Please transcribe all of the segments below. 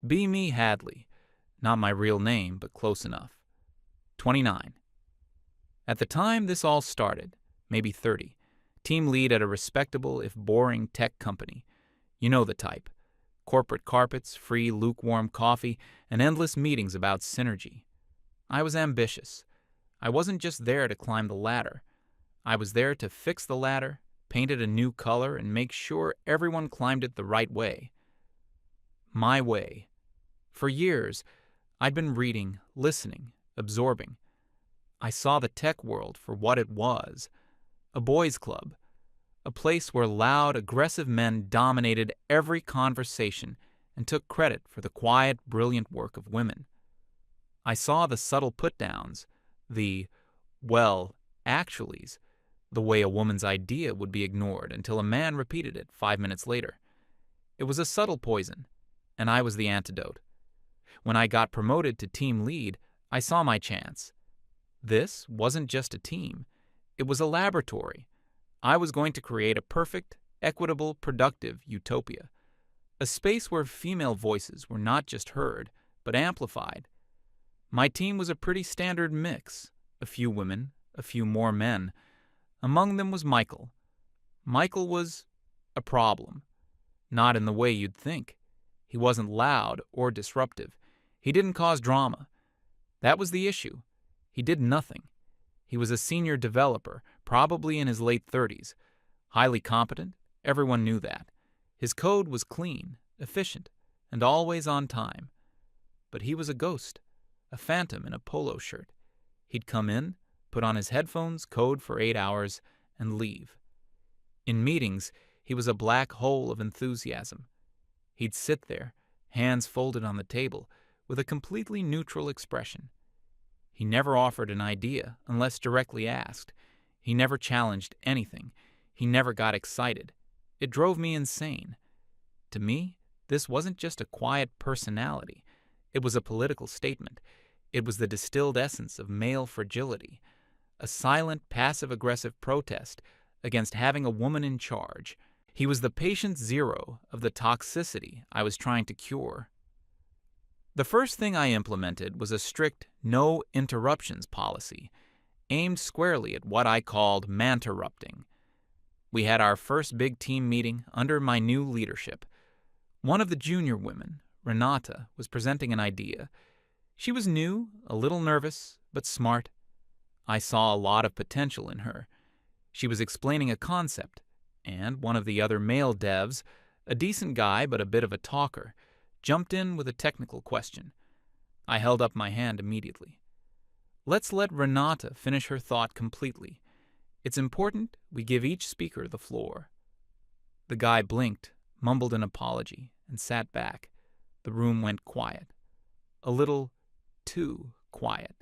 Be Me Hadley. Not my real name, but close enough. 29. At the time this all started, maybe 30, team lead at a respectable, if boring, tech company. You know the type. Corporate carpets, free lukewarm coffee, and endless meetings about synergy. I was ambitious. I wasn't just there to climb the ladder. I was there to fix the ladder, paint it a new color, and make sure everyone climbed it the right way. My way. For years, I'd been reading, listening, absorbing. I saw the tech world for what it was, a boys' club, a place where loud, aggressive men dominated every conversation and took credit for the quiet, brilliant work of women. I saw the subtle put-downs, the, well, actuallys, the way a woman's idea would be ignored until a man repeated it 5 minutes later. It was a subtle poison, and I was the antidote. When I got promoted to team lead, I saw my chance. This wasn't just a team. It was a laboratory. I was going to create a perfect, equitable, productive utopia. A space where female voices were not just heard, but amplified. My team was a pretty standard mix. A few women, a few more men. Among them was Michael. Michael was a problem. Not in the way you'd think. He wasn't loud or disruptive. He didn't cause drama. That was the issue. He did nothing. He was a senior developer, probably in his late 30s. Highly competent, everyone knew that. His code was clean, efficient, and always on time. But he was a ghost, a phantom in a polo shirt. He'd come in, put on his headphones, code for 8 hours, and leave. In meetings, he was a black hole of enthusiasm. He'd sit there, hands folded on the table, with a completely neutral expression. He never offered an idea unless directly asked. He never challenged anything. He never got excited. It drove me insane. To me, this wasn't just a quiet personality. It was a political statement. It was the distilled essence of male fragility. A silent, passive-aggressive protest against having a woman in charge. He was the patient zero of the toxicity I was trying to cure. The first thing I implemented was a strict no interruptions policy, aimed squarely at what I called manterrupting. We had our first big team meeting under my new leadership. One of the junior women, Renata, was presenting an idea. She was new, a little nervous, but smart. I saw a lot of potential in her. She was explaining a concept, and one of the other male devs, a decent guy but a bit of a talker, jumped in with a technical question. I held up my hand immediately. Let's let Renata finish her thought completely. It's important we give each speaker the floor. The guy blinked, mumbled an apology, and sat back. The room went quiet. A little too quiet.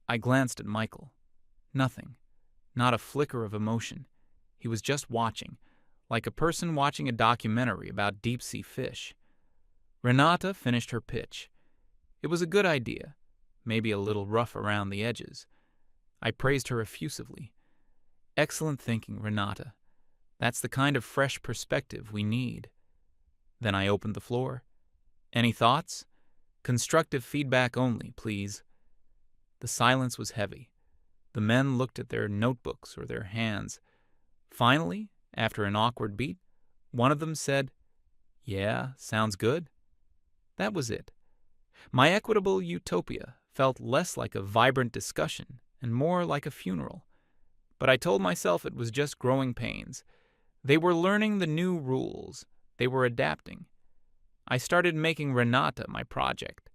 I glanced at Michael. Nothing. Not a flicker of emotion. He was just watching, like a person watching a documentary about deep-sea fish. Renata finished her pitch. It was a good idea, maybe a little rough around the edges. I praised her effusively. Excellent thinking, Renata. That's the kind of fresh perspective we need. Then I opened the floor. Any thoughts? Constructive feedback only, please. The silence was heavy. The men looked at their notebooks or their hands. Finally, after an awkward beat, one of them said, "Yeah, sounds good." That was it. My equitable utopia felt less like a vibrant discussion and more like a funeral. But I told myself it was just growing pains. They were learning the new rules. They were adapting. I started making Renata my project,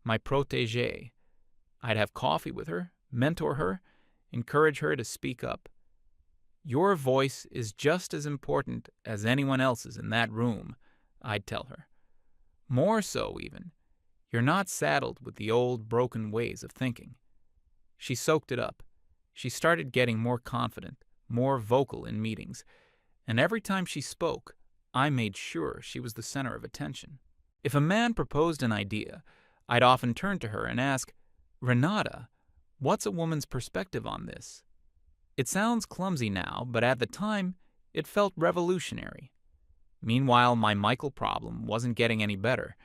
my protégée. I'd have coffee with her, mentor her, encourage her to speak up. Your voice is just as important as anyone else's in that room, I'd tell her. More so, even. You're not saddled with the old, broken ways of thinking. She soaked it up. She started getting more confident, more vocal in meetings, and every time she spoke, I made sure she was the center of attention. If a man proposed an idea, I'd often turn to her and ask, "Renata, what's a woman's perspective on this?" It sounds clumsy now, but at the time, it felt revolutionary. Meanwhile, my Michael problem wasn't getting any better.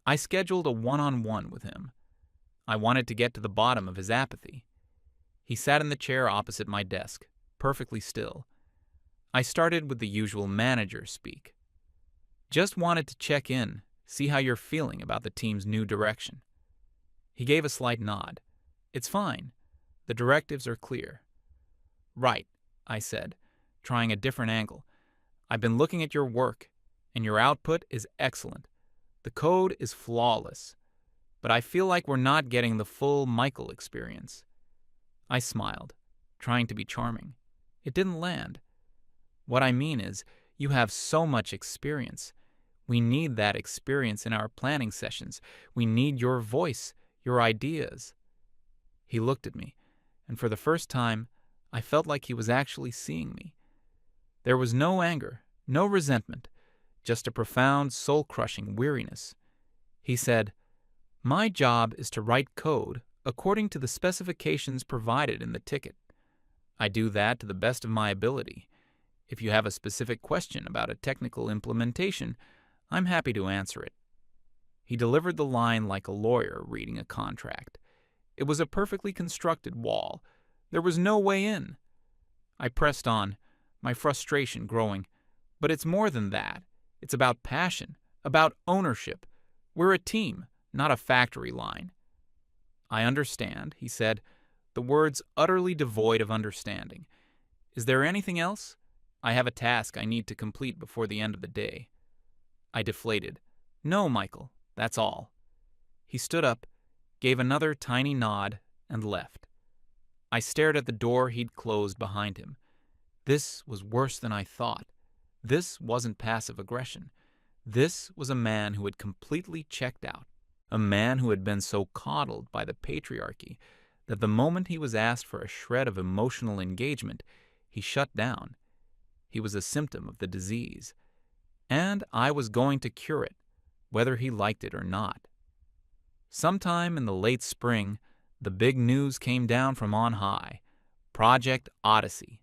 I scheduled a one-on-one with him. I wanted to get to the bottom of his apathy. He sat in the chair opposite my desk, perfectly still. I started with the usual manager speak. Just wanted to check in, see how you're feeling about the team's new direction. He gave a slight nod. It's fine. The directives are clear. Right, I said, trying a different angle. I've been looking at your work, and your output is excellent. The code is flawless, but I feel like we're not getting the full Michael experience. I smiled, trying to be charming. It didn't land. What I mean is, you have so much experience. We need that experience in our planning sessions. We need your voice, your ideas. He looked at me, and for the first time, I felt like he was actually seeing me. There was no anger, no resentment, just a profound, soul-crushing weariness. He said, "My job is to write code according to the specifications provided in the ticket. I do that to the best of my ability. If you have a specific question about a technical implementation, I'm happy to answer it." He delivered the line like a lawyer reading a contract. It was a perfectly constructed wall. There was no way in. I pressed on, my frustration growing. But it's more than that. It's about passion, about ownership. We're a team, not a factory line. I understand, he said, the words utterly devoid of understanding. Is there anything else? I have a task I need to complete before the end of the day. I deflated. No, Michael, that's all. He stood up, gave another tiny nod, and left. I stared at the door he'd closed behind him. This was worse than I thought. This wasn't passive aggression. This was a man who had completely checked out. A man who had been so coddled by the patriarchy that the moment he was asked for a shred of emotional engagement, he shut down. He was a symptom of the disease. And I was going to cure it, whether he liked it or not. Sometime in the late spring, the big news came down from on high. Project Odyssey.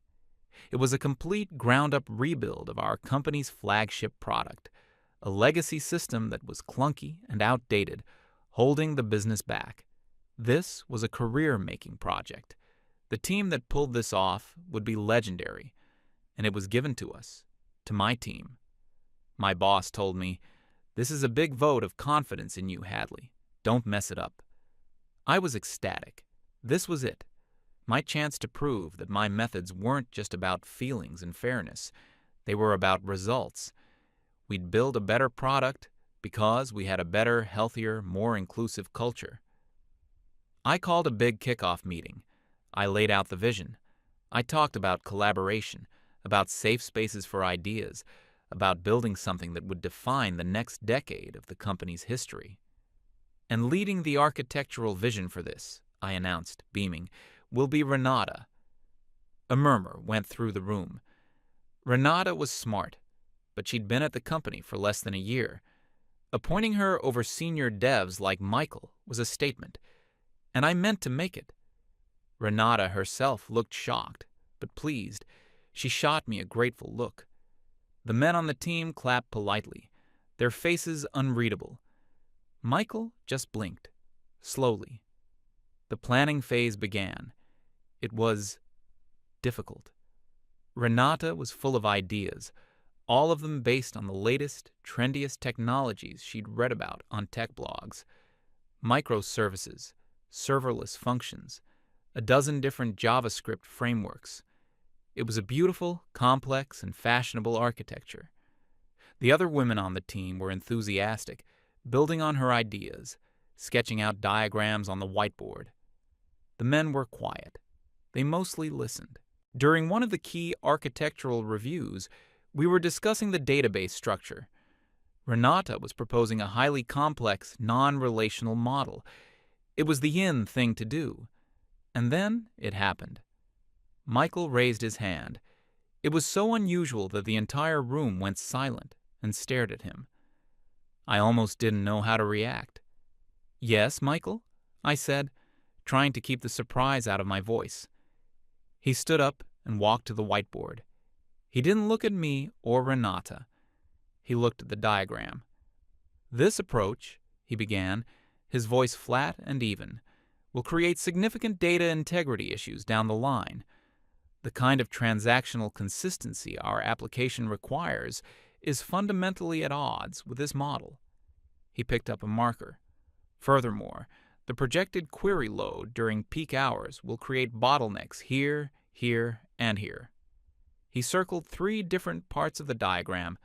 It was a complete ground-up rebuild of our company's flagship product, a legacy system that was clunky and outdated, holding the business back. This was a career-making project. The team that pulled this off would be legendary, and it was given to us, to my team. My boss told me, "This is a big vote of confidence in you, Hadley. Don't mess it up." I was ecstatic. This was it. My chance to prove that my methods weren't just about feelings and fairness. They were about results. We'd build a better product because we had a better, healthier, more inclusive culture. I called a big kickoff meeting. I laid out the vision. I talked about collaboration, about safe spaces for ideas, about building something that would define the next decade of the company's history. And leading the architectural vision for this, I announced, beaming, will be Renata. A murmur went through the room. Renata was smart, but she'd been at the company for less than a year. Appointing her over senior devs like Michael was a statement, and I meant to make it. Renata herself looked shocked, but pleased. She shot me a grateful look. The men on the team clapped politely, their faces unreadable. Michael just blinked, slowly. The planning phase began. It was difficult. Renata was full of ideas, all of them based on the latest, trendiest technologies she'd read about on tech blogs. Microservices, serverless functions, a dozen different JavaScript frameworks. It was a beautiful, complex, and fashionable architecture. The other women on the team were enthusiastic, building on her ideas, sketching out diagrams on the whiteboard. The men were quiet. They mostly listened. During one of the key architectural reviews, we were discussing the database structure. Renata was proposing a highly complex, non-relational model. It was the in thing to do. And then it happened. Michael raised his hand. It was so unusual that the entire room went silent and stared at him. I almost didn't know how to react. "Yes, Michael?" I said, trying to keep the surprise out of my voice. He stood up and walked to the whiteboard. He didn't look at me or Renata. He looked at the diagram. "This approach," he began, his voice flat and even, will create significant data integrity issues down the line. The kind of transactional consistency our application requires is fundamentally at odds with this model. He picked up a marker. Furthermore, the projected query load during peak hours will create bottlenecks here, here, and here. He circled 3 different parts of the diagram.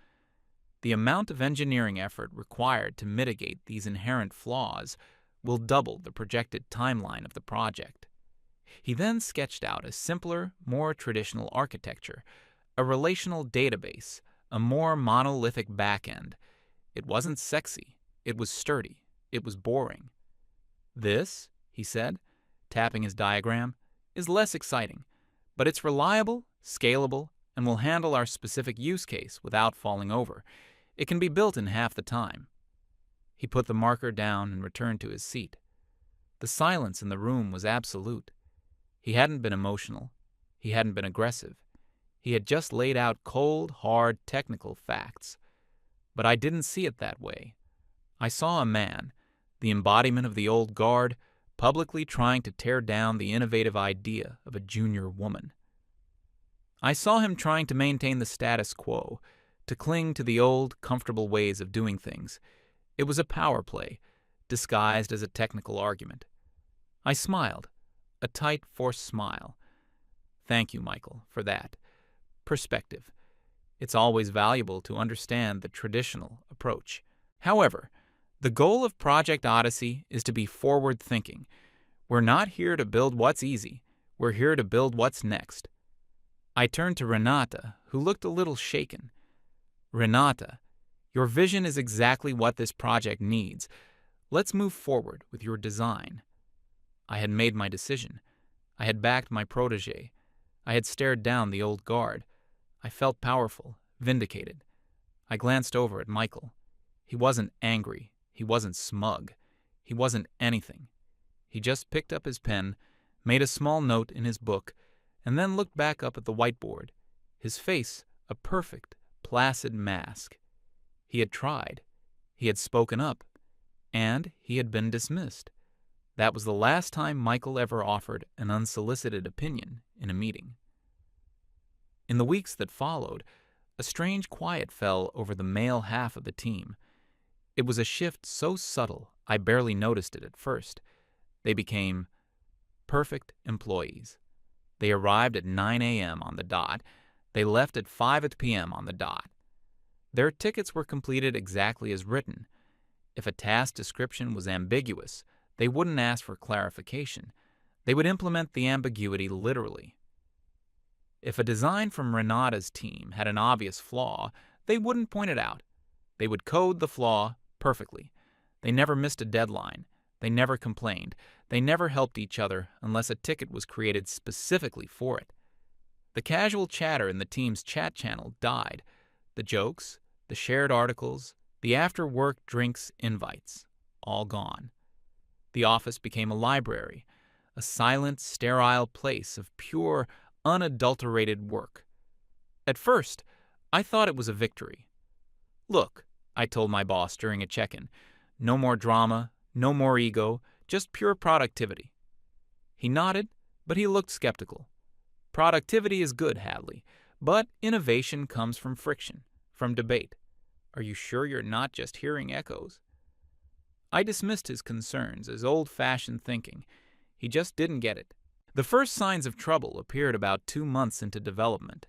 The amount of engineering effort required to mitigate these inherent flaws will double the projected timeline of the project. He then sketched out a simpler, more traditional architecture, a relational database, a more monolithic backend. It wasn't sexy. It was sturdy. It was boring. This, he said, tapping his diagram, is less exciting, but it's reliable, scalable, and will handle our specific use case without falling over. It can be built in half the time. He put the marker down and returned to his seat. The silence in the room was absolute. He hadn't been emotional. He hadn't been aggressive. He had just laid out cold, hard, technical facts. But I didn't see it that way. I saw a man, the embodiment of the old guard, publicly trying to tear down the innovative idea of a junior woman. I saw him trying to maintain the status quo, to cling to the old, comfortable ways of doing things. It was a power play, disguised as a technical argument. I smiled, a tight, forced smile. Thank you, Michael, for that. Perspective. It's always valuable to understand the traditional approach. However, the goal of Project Odyssey is to be forward-thinking. We're not here to build what's easy. We're here to build what's next. I turned to Renata, who looked a little shaken. Renata, your vision is exactly what this project needs. Let's move forward with your design. I had made my decision. I had backed my protege. I had stared down the old guard. I felt powerful, vindicated. I glanced over at Michael. He wasn't angry. He wasn't smug. He wasn't anything. He just picked up his pen, made a small note in his book, and then looked back up at the whiteboard, his face a perfect, placid mask. He had tried. He had spoken up. And he had been dismissed. That was the last time Michael ever offered an unsolicited opinion in a meeting. In the weeks that followed, a strange quiet fell over the male half of the team. It was a shift so subtle I barely noticed it at first. They became perfect employees. They arrived at 9 a.m. on the dot. They left at 5 p.m. on the dot. Their tickets were completed exactly as written. If a task description was ambiguous, they wouldn't ask for clarification. They would implement the ambiguity literally. If a design from Renata's team had an obvious flaw, they wouldn't point it out. They would code the flaw perfectly. They never missed a deadline. They never complained. They never helped each other unless a ticket was created specifically for it. The casual chatter in the team's chat channel died. The jokes, the shared articles, the after-work drinks invites, all gone. The office became a library, a silent, sterile place of pure, unadulterated work. At first, I thought it was a victory. Look, I told my boss during a check-in, no more drama, no more ego, just pure productivity. He nodded, but he looked skeptical. Productivity is good, Hadley, but innovation comes from friction, from debate. Are you sure you're not just hearing echoes? I dismissed his concerns as old-fashioned thinking. He just didn't get it. The first signs of trouble appeared about 2 months into development.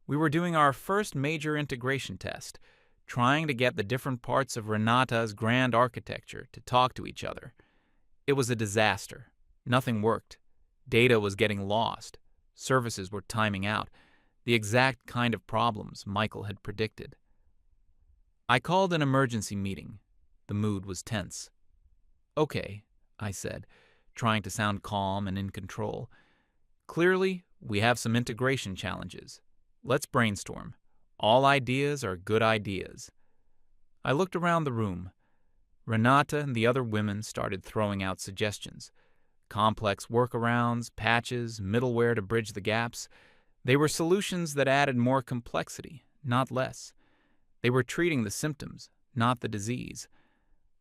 We were doing our first major integration test, trying to get the different parts of Renata's grand architecture to talk to each other. It was a disaster. Nothing worked. Data was getting lost. Services were timing out. The exact kind of problems Michael had predicted. I called an emergency meeting. The mood was tense. Okay, I said, trying to sound calm and in control. Clearly, we have some integration challenges. Let's brainstorm. All ideas are good ideas. I looked around the room. Renata and the other women started throwing out suggestions. Complex workarounds, patches, middleware to bridge the gaps. They were solutions that added more complexity, not less. They were treating the symptoms, not the disease.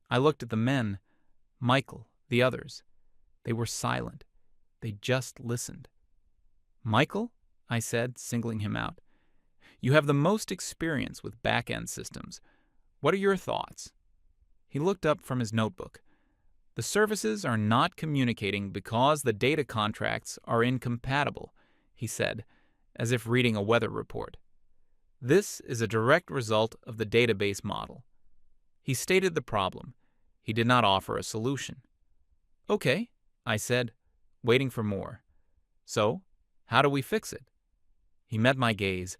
I looked at the men, Michael, the others. They were silent. They just listened. "Michael," I said, singling him out, "you have the most experience with back-end systems. What are your thoughts?" He looked up from his notebook. "The services are not communicating because the data contracts are incompatible," he said, as if reading a weather report. "This is a direct result of the database model." He stated the problem. He did not offer a solution. "Okay," I said, waiting for more. "So, how do we fix it?" He met my gaze.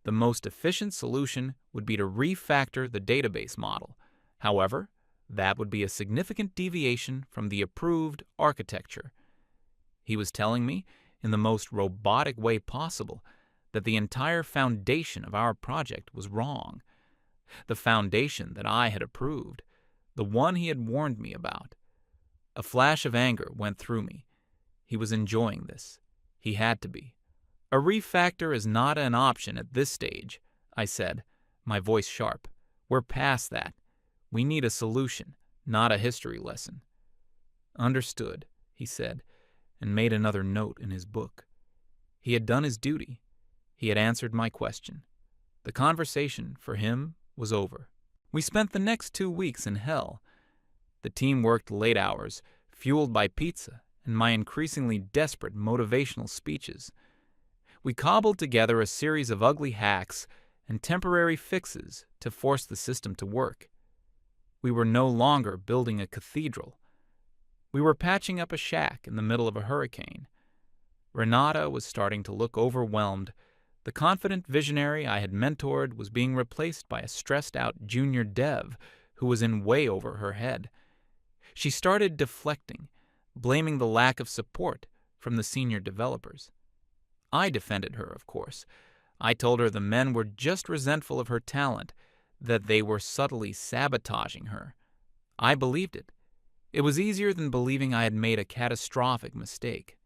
The most efficient solution would be to refactor the database model. However, that would be a significant deviation from the approved architecture. He was telling me, in the most robotic way possible, that the entire foundation of our project was wrong. The foundation that I had approved, the one he had warned me about. A flash of anger went through me. He was enjoying this. He had to be. "A refactor is not an option at this stage," I said, my voice sharp. "We're past that. We need a solution, not a history lesson." "Understood," he said, and made another note in his book. He had done his duty. He had answered my question. The conversation, for him, was over. We spent the next 2 weeks in hell. The team worked late hours, fueled by pizza and my increasingly desperate motivational speeches. We cobbled together a series of ugly hacks and temporary fixes to force the system to work. We were no longer building a cathedral. We were patching up a shack in the middle of a hurricane. Renata was starting to look overwhelmed. The confident visionary I had mentored was being replaced by a stressed-out junior dev who was in way over her head. She started deflecting, blaming the lack of support from the senior developers. I defended her, of course. I told her the men were just resentful of her talent, that they were subtly sabotaging her. I believed it. It was easier than believing I had made a catastrophic mistake.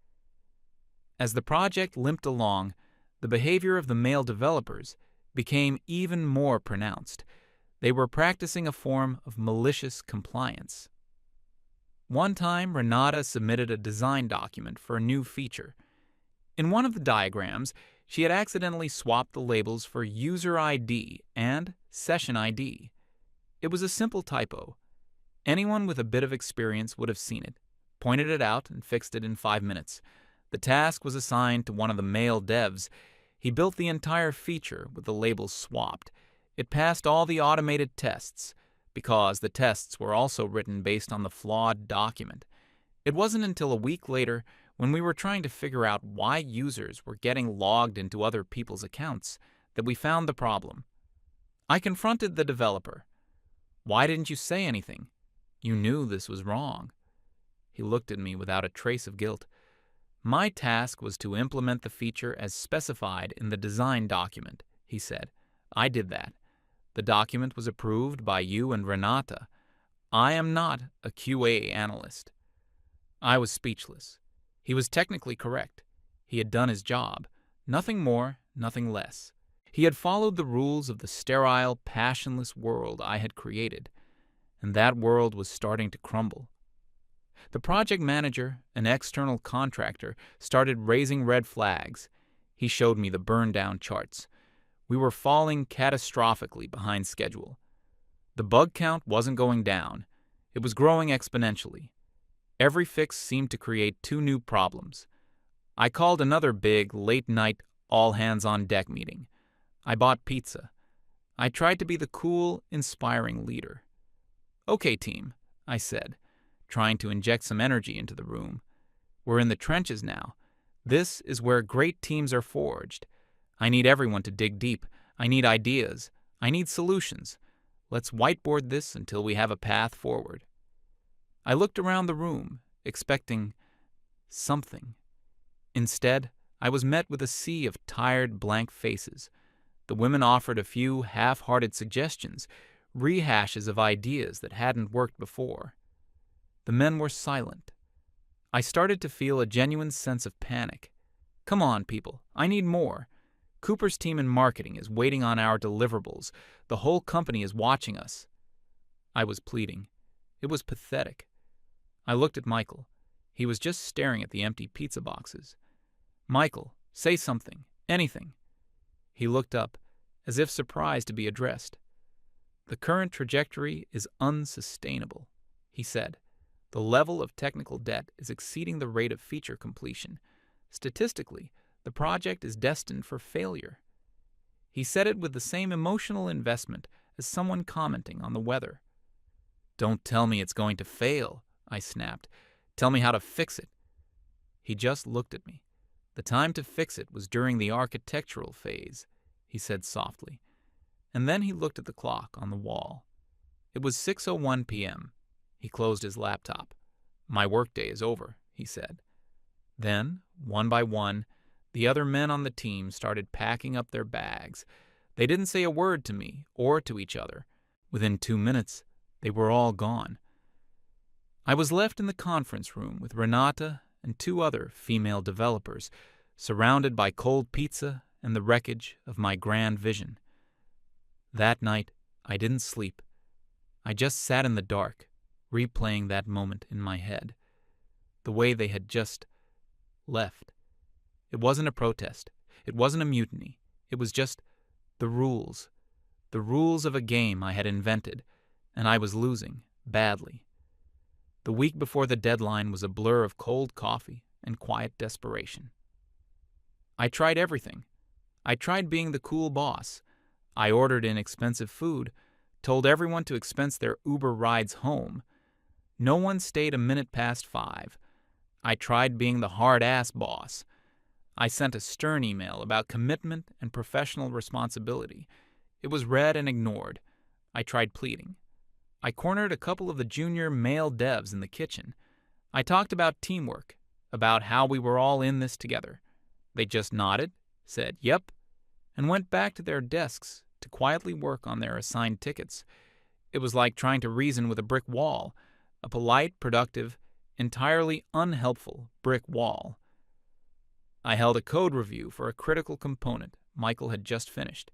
As the project limped along, the behavior of the male developers became even more pronounced. They were practicing a form of malicious compliance. One time, Renata submitted a design document for a new feature. In one of the diagrams, she had accidentally swapped the labels for user ID and session ID. It was a simple typo. Anyone with a bit of experience would have seen it, pointed it out, and fixed it in 5 minutes. The task was assigned to one of the male devs. He built the entire feature with the labels swapped. It passed all the automated tests, because the tests were also written based on the flawed document. It wasn't until a week later, when we were trying to figure out why users were getting logged into other people's accounts, that we found the problem. I confronted the developer. "Why didn't you say anything? You knew this was wrong." He looked at me without a trace of guilt. "My task was to implement the feature as specified in the design document," he said. "I did that. The document was approved by you and Renata. I am not a QA analyst." I was speechless. He was technically correct. He had done his job. Nothing more, nothing less. He had followed the rules of the sterile, passionless world I had created, and that world was starting to crumble. The project manager, an external contractor, started raising red flags. He showed me the burn-down charts. We were falling catastrophically behind schedule. The bug count wasn't going down. It was growing exponentially. Every fix seemed to create 2 new problems. I called another big, late-night, all-hands-on-deck meeting. I bought pizza. I tried to be the cool, inspiring leader. "Okay, team," I said, trying to inject some energy into the room. "We're in the trenches now. This is where great teams are forged. I need everyone to dig deep. I need ideas. I need solutions. Let's whiteboard this until we have a path forward." I looked around the room, expecting something. Instead, I was met with a sea of tired, blank faces. The women offered a few half-hearted suggestions, rehashes of ideas that hadn't worked before. The men were silent. I started to feel a genuine sense of panic. "Come on, people. I need more. Cooper's team in marketing is waiting on our deliverables. The whole company is watching us." I was pleading. It was pathetic. I looked at Michael. He was just staring at the empty pizza boxes. "Michael, say something. Anything." He looked up, as if surprised to be addressed. "The current trajectory is unsustainable," he said. "The level of technical debt is exceeding the rate of feature completion. Statistically, the project is destined for failure." He said it with the same emotional investment as someone commenting on the weather. "Don't tell me it's going to fail," I snapped. "Tell me how to fix it." He just looked at me. "The time to fix it was during the architectural phase," he said softly. And then he looked at the clock on the wall. It was 6:01 p.m. He closed his laptop. "My workday is over," he said. Then, one by one, the other men on the team started packing up their bags. They didn't say a word to me or to each other. Within 2 minutes, they were all gone. I was left in the conference room with Renata and 2 other female developers, surrounded by cold pizza and the wreckage of my grand vision. That night, I didn't sleep. I just sat in the dark, replaying that moment in my head. The way they had just left. It wasn't a protest. It wasn't a mutiny. It was just the rules. The rules of a game I had invented, and I was losing badly. The week before the deadline was a blur of cold coffee and quiet desperation. I tried everything. I tried being the cool boss. I ordered in expensive food, told everyone to expense their Uber rides home. No one stayed a minute past 5. I tried being the hard-ass boss. I sent a stern email about commitment and professional responsibility. It was read and ignored. I tried pleading. I cornered a couple of the junior male devs in the kitchen. I talked about teamwork, about how we were all in this together. They just nodded, said yep, and went back to their desks to quietly work on their assigned tickets. It was like trying to reason with a brick wall, a polite, productive, entirely unhelpful brick wall. I held a code review for a critical component Michael had just finished.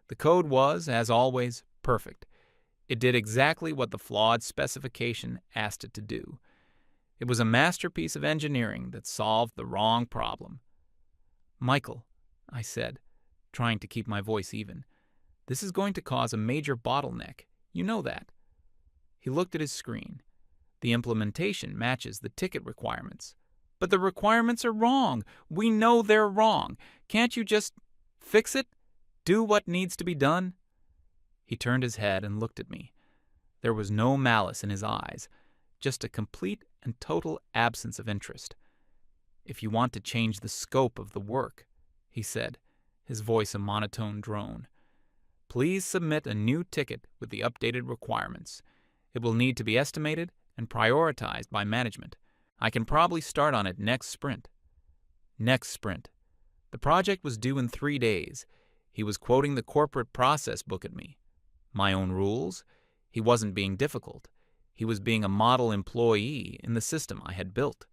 The code was, as always, perfect. It did exactly what the flawed specification asked it to do. It was a masterpiece of engineering that solved the wrong problem. "Michael," I said, trying to keep my voice even, "this is going to cause a major bottleneck. You know that." He looked at his screen. "The implementation matches the ticket requirements." "But the requirements are wrong. We know they're wrong. Can't you just fix it? Do what needs to be done?" He turned his head and looked at me. There was no malice in his eyes, just a complete and total absence of interest. "If you want to change the scope of the work," he said, his voice a monotone drone, "please submit a new ticket with the updated requirements. It will need to be estimated and prioritized by management. I can probably start on it next sprint." Next sprint. The project was due in 3 days. He was quoting the corporate process book at me. My own rules? He wasn't being difficult. He was being a model employee in the system I had built.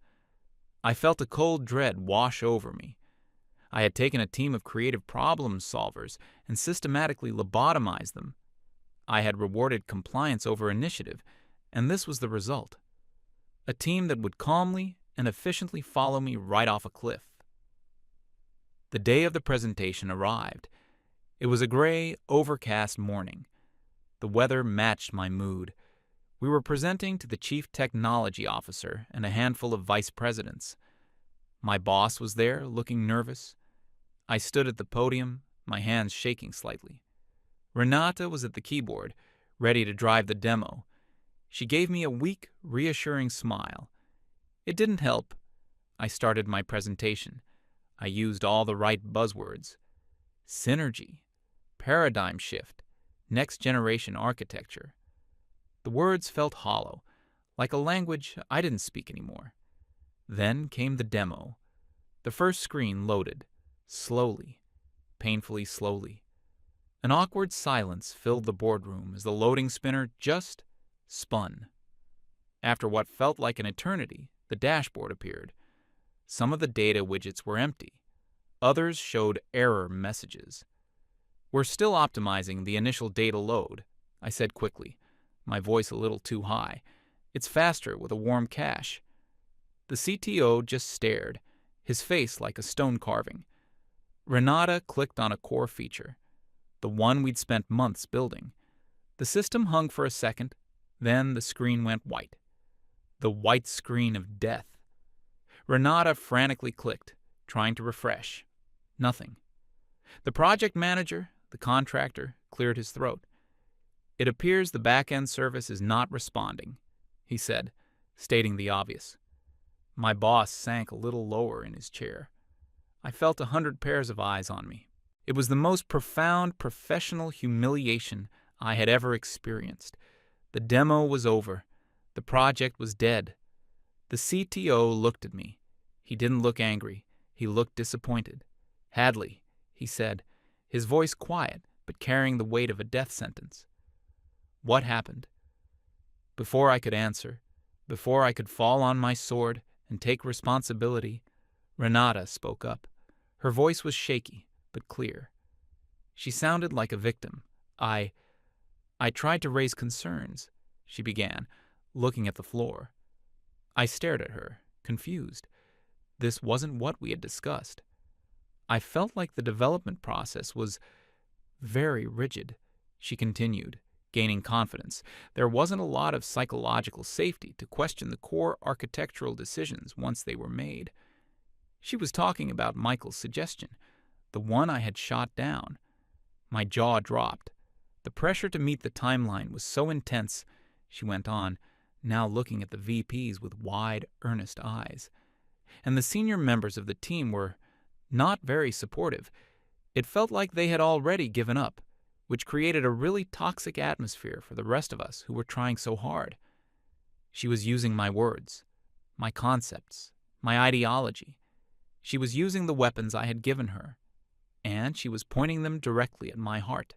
I felt a cold dread wash over me. I had taken a team of creative problem solvers and systematically lobotomized them. I had rewarded compliance over initiative, and this was the result. A team that would calmly and efficiently follow me right off a cliff. The day of the presentation arrived. It was a gray, overcast morning. The weather matched my mood. We were presenting to the chief technology officer and a handful of vice presidents. My boss was there, looking nervous. I stood at the podium, my hands shaking slightly. Renata was at the keyboard, ready to drive the demo. She gave me a weak, reassuring smile. It didn't help. I started my presentation. I used all the right buzzwords. Synergy, paradigm shift, next-generation architecture. The words felt hollow, like a language I didn't speak anymore. Then came the demo. The first screen loaded, slowly, painfully slowly. An awkward silence filled the boardroom as the loading spinner just spun. After what felt like an eternity, the dashboard appeared. Some of the data widgets were empty. Others showed error messages. "We're still optimizing the initial data load," I said quickly, my voice a little too high. It's faster with a warm cache." The CTO just stared, his face like a stone carving. Renata clicked on a core feature, the one we'd spent months building. The system hung for a second, then the screen went white. The white screen of death. Renata frantically clicked, trying to refresh. Nothing. The project manager, the contractor, cleared his throat. "It appears the back-end service is not responding," he said, stating the obvious. My boss sank a little lower in his chair. I felt 100 pairs of eyes on me. It was the most profound professional humiliation I had ever experienced. The demo was over. The project was dead. The CTO looked at me. He didn't look angry. He looked disappointed. "Hadley," he said, his voice quiet but carrying the weight of a death sentence. "What happened?" Before I could answer, before I could fall on my sword and take responsibility, Renata spoke up. Her voice was shaky but clear. She sounded like a victim. I tried to raise concerns," she began, looking at the floor. I stared at her, confused. This wasn't what we had discussed. I felt like the development process was very rigid. She continued, gaining confidence. There wasn't a lot of psychological safety to question the core architectural decisions once they were made. She was talking about Michael's suggestion, the one I had shot down. My jaw dropped. The pressure to meet the timeline was so intense, she went on, now looking at the VPs with wide, earnest eyes. And the senior members of the team were not very supportive. It felt like they had already given up, which created a really toxic atmosphere for the rest of us who were trying so hard. She was using my words, my concepts, my ideology. She was using the weapons I had given her, and she was pointing them directly at my heart.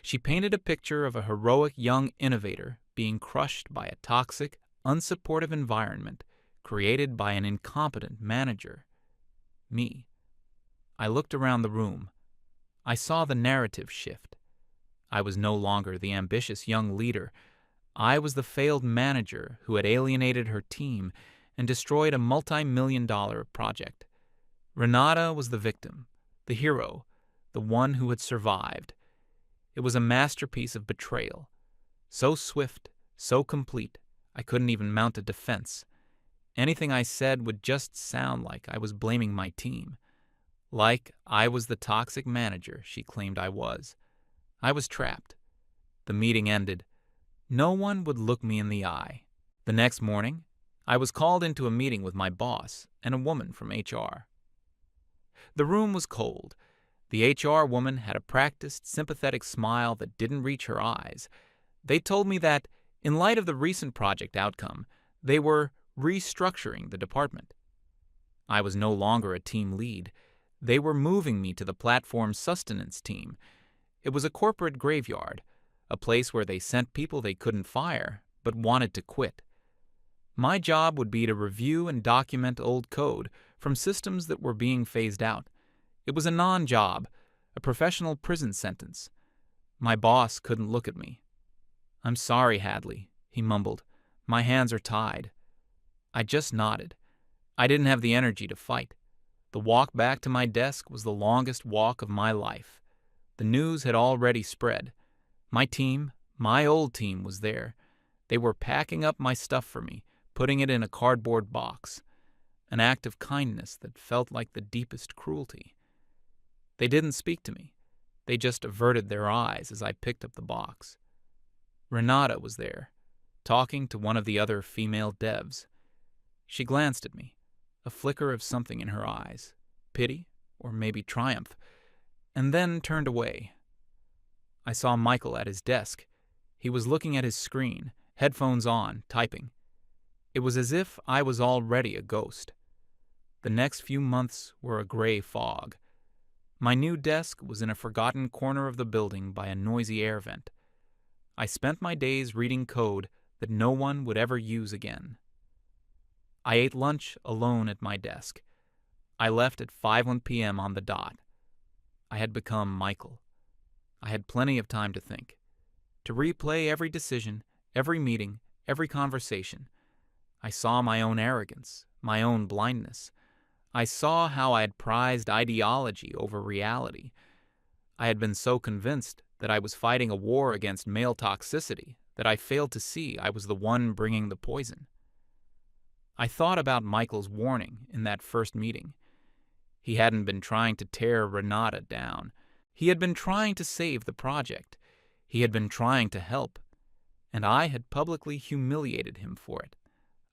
She painted a picture of a heroic young innovator being crushed by a toxic, unsupportive environment created by an incompetent manager. Me. I looked around the room. I saw the narrative shift. I was no longer the ambitious young leader. I was the failed manager who had alienated her team and destroyed a multi-million-dollar project. Renata was the victim, the hero, the one who had survived. It was a masterpiece of betrayal. So swift, so complete, I couldn't even mount a defense. Anything I said would just sound like I was blaming my team. Like I was the toxic manager she claimed I was. I was trapped. The meeting ended. No one would look me in the eye. The next morning, I was called into a meeting with my boss and a woman from HR. The room was cold. The HR woman had a practiced, sympathetic smile that didn't reach her eyes. They told me that, in light of the recent project outcome, they were restructuring the department. I was no longer a team lead. They were moving me to the platform sustenance team. It was a corporate graveyard, a place where they sent people they couldn't fire, but wanted to quit. My job would be to review and document old code from systems that were being phased out. It was a non-job, a professional prison sentence. My boss couldn't look at me. "I'm sorry, Hadley," he mumbled. "My hands are tied." I just nodded. I didn't have the energy to fight. The walk back to my desk was the longest walk of my life. The news had already spread. My team, my old team, was there. They were packing up my stuff for me, putting it in a cardboard box. An act of kindness that felt like the deepest cruelty. They didn't speak to me. They just averted their eyes as I picked up the box. Renata was there, talking to one of the other female devs. She glanced at me, a flicker of something in her eyes, pity or maybe triumph, and then turned away. I saw Michael at his desk. He was looking at his screen, headphones on, typing. It was as if I was already a ghost. The next few months were a gray fog. My new desk was in a forgotten corner of the building by a noisy air vent. I spent my days reading code that no one would ever use again. I ate lunch alone at my desk. I left at 5:01 p.m. on the dot. I had become Michael. I had plenty of time to think, to replay every decision, every meeting, every conversation. I saw my own arrogance, my own blindness. I saw how I had prized ideology over reality. I had been so convinced that I was fighting a war against male toxicity that I failed to see I was the one bringing the poison. I thought about Michael's warning in that first meeting. He hadn't been trying to tear Renata down. He had been trying to save the project. He had been trying to help. And I had publicly humiliated him for it.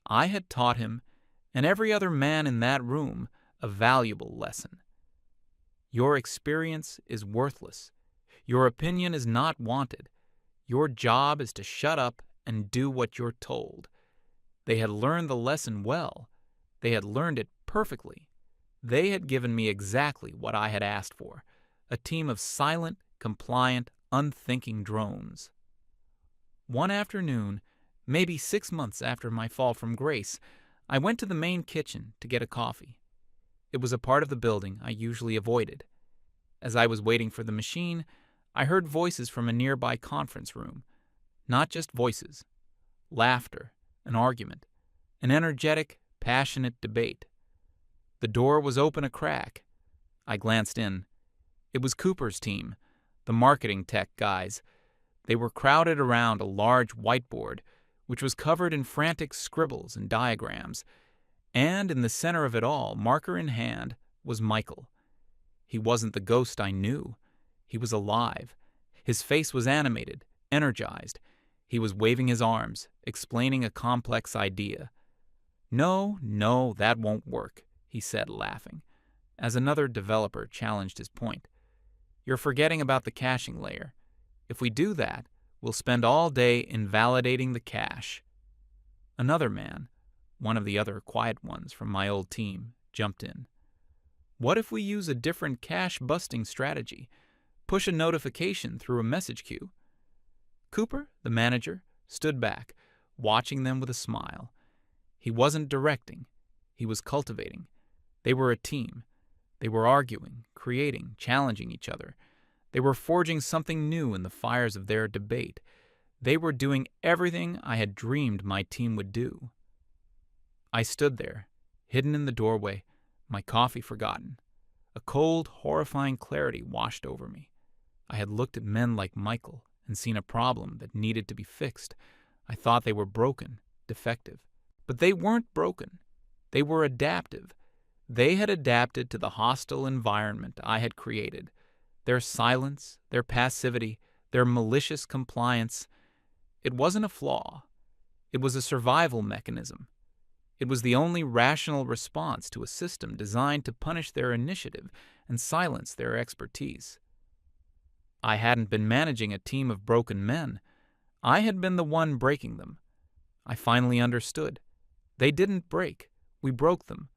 I had taught him, and every other man in that room, a valuable lesson. Your experience is worthless. Your opinion is not wanted. Your job is to shut up and do what you're told. They had learned the lesson well. They had learned it perfectly. They had given me exactly what I had asked for, a team of silent, compliant, unthinking drones. One afternoon, maybe 6 months after my fall from grace, I went to the main kitchen to get a coffee. It was a part of the building I usually avoided. As I was waiting for the machine, I heard voices from a nearby conference room. Not just voices. Laughter, an argument, an energetic, passionate debate. The door was open a crack. I glanced in. It was Cooper's team, the marketing tech guys. They were crowded around a large whiteboard, which was covered in frantic scribbles and diagrams. And in the center of it all, marker in hand, was Michael. He wasn't the ghost I knew. He was alive. His face was animated, energized. He was waving his arms, explaining a complex idea. No, that won't work, he said, laughing, as another developer challenged his point. You're forgetting about the caching layer. If we do that, we'll spend all day invalidating the cache. Another man, one of the other quiet ones from my old team, jumped in. What if we use a different cache-busting strategy? Push a notification through a message queue? Cooper, the manager, stood back, watching them with a smile. He wasn't directing. He was cultivating. They were a team. They were arguing, creating, challenging each other. They were forging something new in the fires of their debate. They were doing everything I had dreamed my team would do. I stood there, hidden in the doorway, my coffee forgotten. A cold, horrifying clarity washed over me. I had looked at men like Michael and seen a problem that needed to be fixed. I thought they were broken, defective. But they weren't broken. They were adaptive. They had adapted to the hostile environment I had created. Their silence, their passivity, their malicious compliance. It wasn't a flaw. It was a survival mechanism. It was the only rational response to a system designed to punish their initiative and silence their expertise. I hadn't been managing a team of broken men. I had been the one breaking them. I finally understood. They didn't break. We broke them.